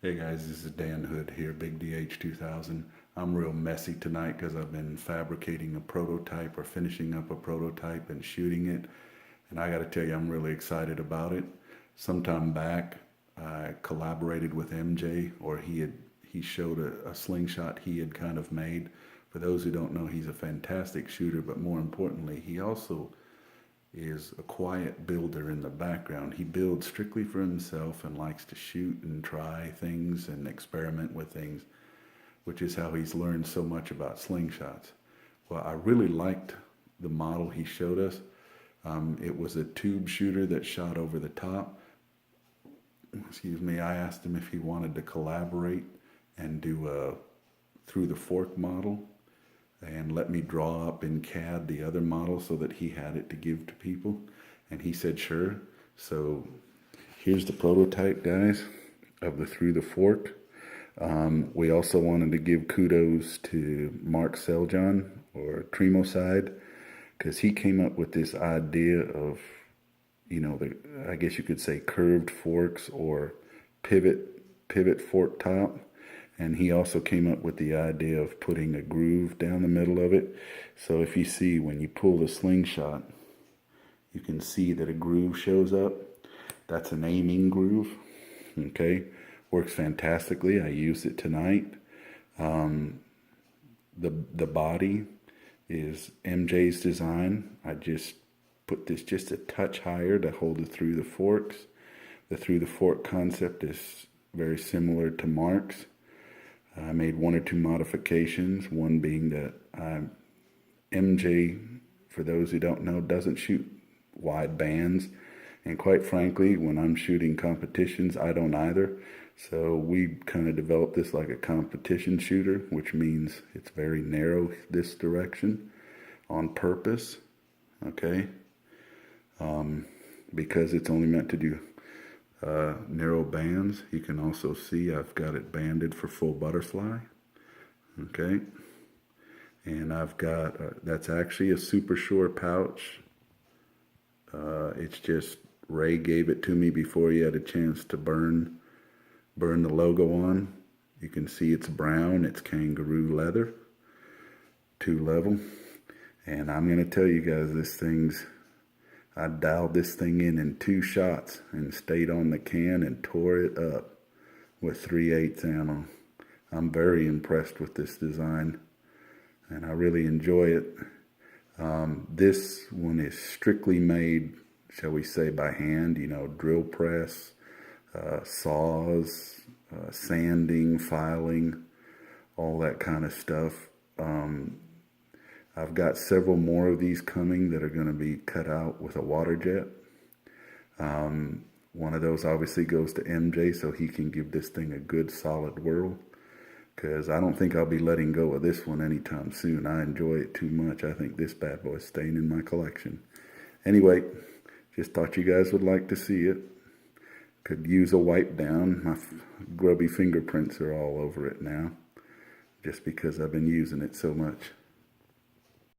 Hey guys, this is Dan Hood here, Big DH 2000. I'm real messy tonight because I've been fabricating a prototype or finishing up a prototype and shooting it. And I got to tell you, I'm really excited about it. Sometime back, I collaborated with MJ, or he showed a slingshot he had kind of made. For those who don't know, he's a fantastic shooter, but more importantly, he also is a quiet builder in the background. He builds strictly for himself and likes to shoot and try things and experiment with things, which is how he's learned so much about slingshots. Well, I really liked the model he showed us. It was a tube shooter that shot over the top. Excuse me. I asked him if he wanted to collaborate and do a through the fork model and let me draw up in CAD the other model so that he had it to give to people. And he said, sure. So here's the prototype, guys, of the Through the Fork. We also wanted to give kudos to Mark Seljan, or Tremoside, because he came up with this idea of, I guess you could say curved forks or pivot fork top. And he also came up with the idea of putting a groove down the middle of it. So if you see, when you pull the slingshot, you can see that a groove shows up. That's an aiming groove. Okay, works fantastically. I used it tonight. The body is MJ's design. I just put this just a touch higher to hold it through the forks. The through the fork concept is very similar to Mark's. I made one or two modifications, one being that MJ, for those who don't know, doesn't shoot wide bands. And quite frankly, when I'm shooting competitions, I don't either. So we kind of developed this like a competition shooter, which means it's very narrow this direction on purpose, okay? Because it's only meant to do narrow bands. You can also see I've got it banded for full butterfly. Okay, and I've got that's actually a Super Shore pouch. It's just Ray gave it to me before he had a chance to burn the logo on. You can see it's brown. It's kangaroo leather, 2-level, and I'm gonna tell you guys, I dialed this thing in 2 shots and stayed on the can and tore it up with 3/8 ammo. I'm very impressed with this design and I really enjoy it. This one is strictly made, shall we say, by hand, drill press, saws, sanding, filing, all that kind of stuff. I've got several more of these coming that are going to be cut out with a water jet. One of those obviously goes to MJ so he can give this thing a good solid whirl, because I don't think I'll be letting go of this one anytime soon. I enjoy it too much. I think this bad boy is staying in my collection. Anyway, just thought you guys would like to see it. Could use a wipe down. My grubby fingerprints are all over it now, just because I've been using it so much.